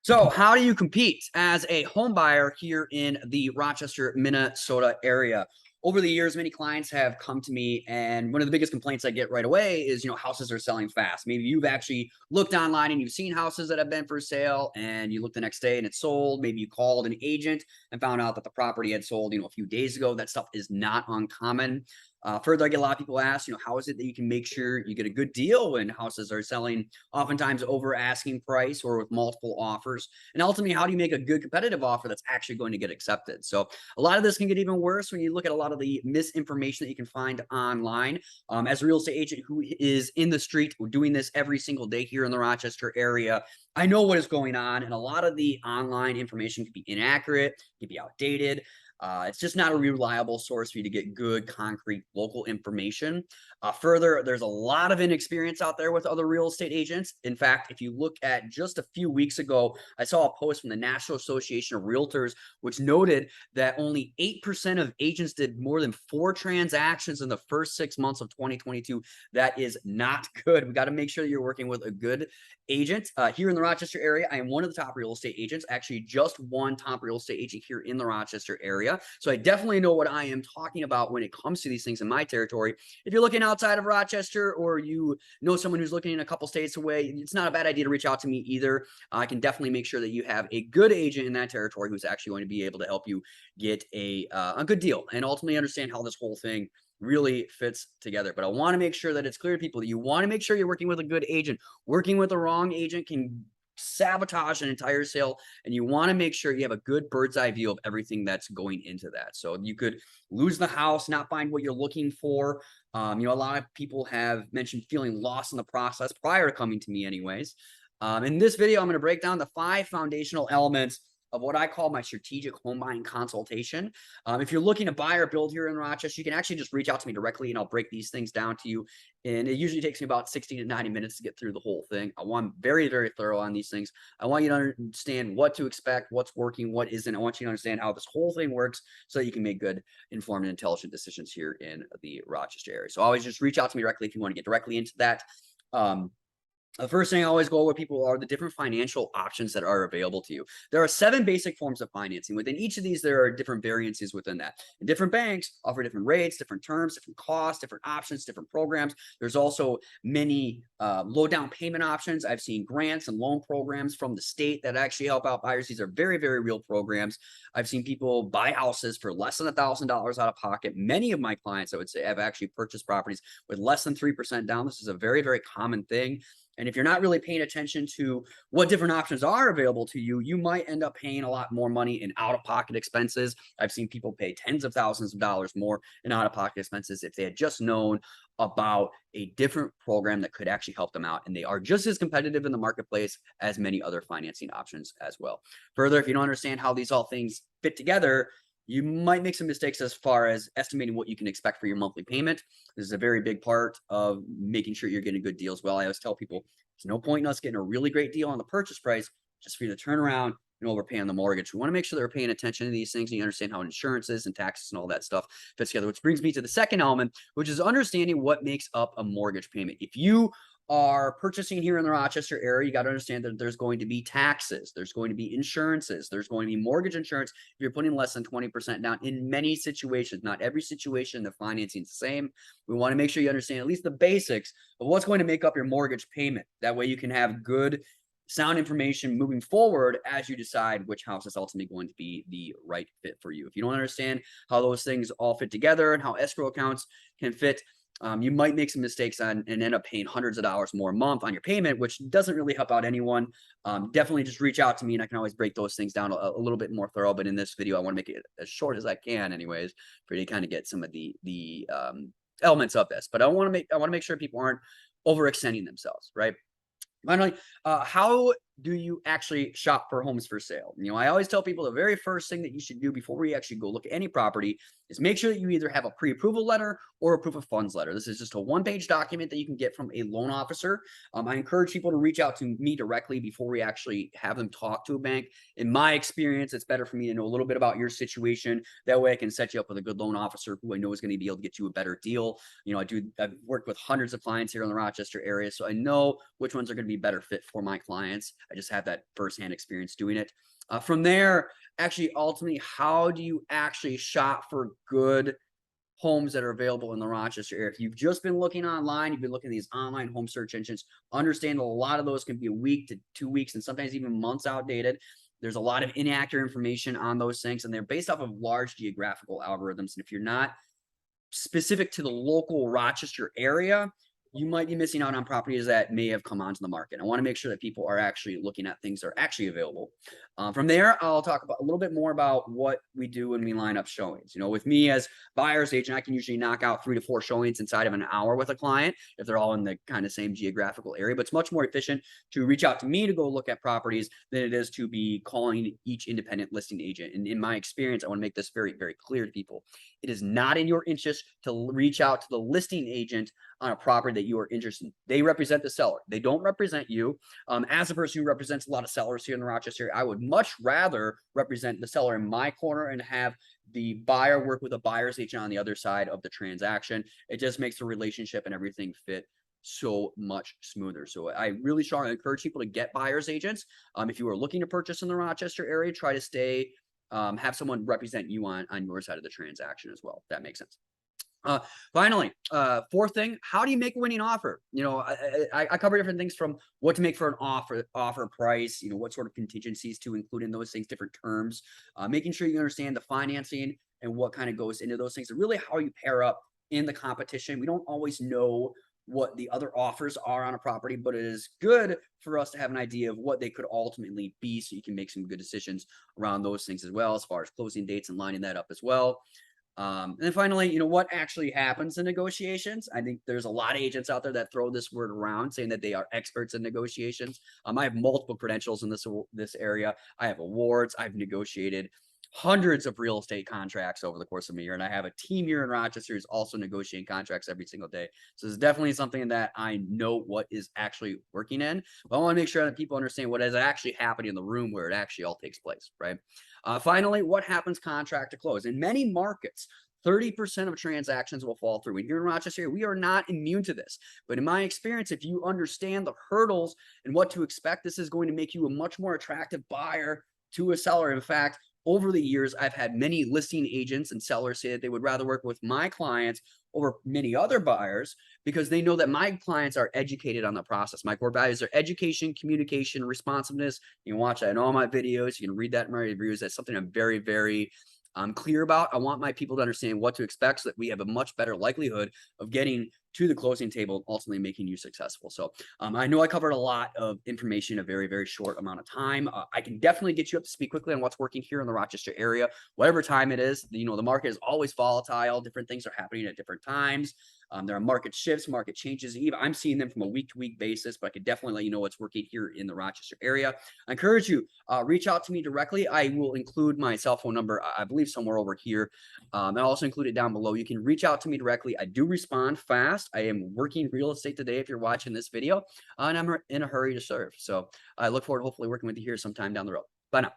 So how do you compete as a home buyer here in the Rochester, Minnesota area? Over the years, many clients have come to me, and one of the biggest complaints I get right away is, houses are selling fast. Maybe you've actually looked online and you've seen houses that have been for sale, and you look the next day and it's sold. Maybe you called an agent and found out that the property had sold, a few days ago. That stuff is not uncommon. Further, I get a lot of people ask, how is it that you can make sure you get a good deal when houses are selling oftentimes over asking price or with multiple offers? And ultimately, how do you make a good competitive offer that's actually going to get accepted? So a lot of this can get even worse when you look at a lot of the misinformation that you can find online. As a real estate agent who is in the street, we're doing this every single day here in the Rochester area. I know what is going on, and a lot of the online information can be inaccurate, can be outdated. It's just not a reliable source for you to get good, concrete, local information. Further, there's a lot of inexperience out there with other real estate agents. In fact, if you look at just a few weeks ago, I saw a post from the National Association of Realtors, which noted that only 8% of agents did more than 4 transactions in the first 6 months of 2022. That is not good. We got to make sure that you're working with a good agent. Here in the Rochester area, I am one of the top real estate agents, actually just one top real estate agent here in the Rochester area. So I definitely know what I am talking about when it comes to these things in my territory. If you're looking outside of Rochester, or you know someone who's looking in a couple states away, it's not a bad idea to reach out to me either. I can definitely make sure that you have a good agent in that territory who's actually going to be able to help you get a good deal and ultimately understand how this whole thing really fits together. But I want to make sure that it's clear to people that you want to make sure you're working with a good agent. Working with the wrong agent can sabotage an entire sale, and you want to make sure you have a good bird's eye view of everything that's going into that. So you could lose the house, not find what you're looking for. A lot of people have mentioned feeling lost in the process prior to coming to me anyways. In this video, I'm going to break down the 5 foundational elements of what I call my strategic home buying consultation. If you're looking to buy or build here in Rochester, you can actually just reach out to me directly and I'll break these things down to you. And it usually takes me about 60 to 90 minutes to get through the whole thing. I want very, very thorough on these things. I want you to understand what to expect, what's working, what isn't. I want you to understand how this whole thing works so that you can make good, informed, and intelligent decisions here in the Rochester area. So always just reach out to me directly if you want to get directly into that. The first thing I always go over with people are the different financial options that are available to you. There are 7 basic forms of financing. Within each of these, there are different variances within that. And different banks offer different rates, different terms, different costs, different options, different programs. There's also many low down payment options. I've seen grants and loan programs from the state that actually help out buyers. These are very, very real programs. I've seen people buy houses for less than $1,000 out of pocket. Many of my clients, I would say, have actually purchased properties with less than 3% down. This is a very, very common thing. And if you're not really paying attention to what different options are available to you, you might end up paying a lot more money in out-of-pocket expenses. I've seen people pay tens of thousands of dollars more in out-of-pocket expenses if they had just known about a different program that could actually help them out. And they are just as competitive in the marketplace as many other financing options as well. Further, if you don't understand how these all things fit together, you might make some mistakes as far as estimating what you can expect for your monthly payment. This is a very big part of making sure you're getting good deals. Well, I always tell people there's no point in us getting a really great deal on the purchase price just for you to turn around and overpay on the mortgage. We want to make sure that we're paying attention to these things and you understand how insurances and taxes and all that stuff fits together, which brings me to the second element, which is understanding what makes up a mortgage payment. If you are purchasing here in the Rochester area, you got to understand that there's going to be taxes, there's going to be insurances, there's going to be mortgage insurance if you're putting less than 20% down. In many situations, not every situation, the financing is the same. We want to make sure you understand at least the basics of what's going to make up your mortgage payment. That way you can have good, sound information moving forward as you decide which house is ultimately going to be the right fit for you. If you don't understand how those things all fit together and how escrow accounts can fit, you might make some mistakes and end up paying hundreds of dollars more a month on your payment, which doesn't really help out anyone. Definitely just reach out to me and I can always break those things down a little bit more thorough. But in this video, I want to make it as short as I can anyways, for you to kind of get some of the elements of this. But I want to make sure people aren't overextending themselves, right? Finally, how do you actually shop for homes for sale? I always tell people the very first thing that you should do before you actually go look at any property is make sure that you either have a pre-approval letter or a proof of funds letter. This is just a 1-page document that you can get from a loan officer. I encourage people to reach out to me directly before we actually have them talk to a bank. In my experience, it's better for me to know a little bit about your situation. That way I can set you up with a good loan officer who I know is going to be able to get you a better deal. I've worked with hundreds of clients here in the Rochester area, so I know which ones are going to be better fit for my clients. I just have that firsthand experience doing it. From there, actually, ultimately, how do you actually shop for good homes that are available in the Rochester area? If you've just been looking online, you've been looking at these online home search engines, understand a lot of those can be a week to 2 weeks and sometimes even months outdated. There's a lot of inaccurate information on those things, and they're based off of large geographical algorithms. And if you're not specific to the local Rochester area, you might be missing out on properties that may have come onto the market. I want to make sure that people are actually looking at things that are actually available. From there, I'll talk about a little bit more about what we do when we line up showings. With me as buyer's agent, I can usually knock out 3 to 4 showings inside of an hour with a client if they're all in the kind of same geographical area. But it's much more efficient to reach out to me to go look at properties than it is to be calling each independent listing agent. And in my experience, I want to make this very, very clear to people. It is not in your interest to reach out to the listing agent on a property that you are interested in. They represent the seller. They don't represent you. As a person who represents a lot of sellers here in the Rochester area, I would much rather represent the seller in my corner and have the buyer work with a buyer's agent on the other side of the transaction. It just makes the relationship and everything fit so much smoother. So I really strongly encourage people to get buyer's agents. If you are looking to purchase in the Rochester area, try to stay, have someone represent you on your side of the transaction as well. If that makes sense. Finally, fourth thing, how do you make a winning offer? I cover different things from what to make for an offer price, what sort of contingencies to include in those things, different terms, making sure you understand the financing and what kind of goes into those things, and really how you pair up in the competition. We don't always know what the other offers are on a property, but it is good for us to have an idea of what they could ultimately be so you can make some good decisions around those things as well, as far as closing dates and lining that up as well. And then finally, what actually happens in negotiations? I think there's a lot of agents out there that throw this word around saying that they are experts in negotiations. I have multiple credentials in this area. I have awards. I've negotiated hundreds of real estate contracts over the course of a year. And I have a team here in Rochester who's also negotiating contracts every single day. So it's definitely something that I know what is actually working in. But I want to make sure that people understand what is actually happening in the room where it actually all takes place, right? Finally, what happens contract to close? In many markets, 30% of transactions will fall through. And here in Rochester, we are not immune to this. But in my experience, if you understand the hurdles and what to expect, this is going to make you a much more attractive buyer to a seller. In fact, over the years, I've had many listing agents and sellers say that they would rather work with my clients over many other buyers because they know that my clients are educated on the process. My core values are education, communication, responsiveness. You can watch that in all my videos. You can read that in my reviews. That's something I'm very, very clear about. I want my people to understand what to expect so that we have a much better likelihood of getting to the closing table and ultimately making you successful. So I know I covered a lot of information in a very, very short amount of time. I can definitely get you up to speed quickly on what's working here in the Rochester area, whatever time it is. The market is always volatile. Different things are happening at different times. There are market shifts, market changes. Even I'm seeing them from a week-to-week basis, but I could definitely let you know what's working here in the Rochester area. I encourage you, reach out to me directly. I will include my cell phone number, I believe somewhere over here. I'll also include it down below. You can reach out to me directly. I do respond fast. I am working real estate today if you're watching this video, and I'm in a hurry to serve. So I look forward to hopefully working with you here sometime down the road. Bye now.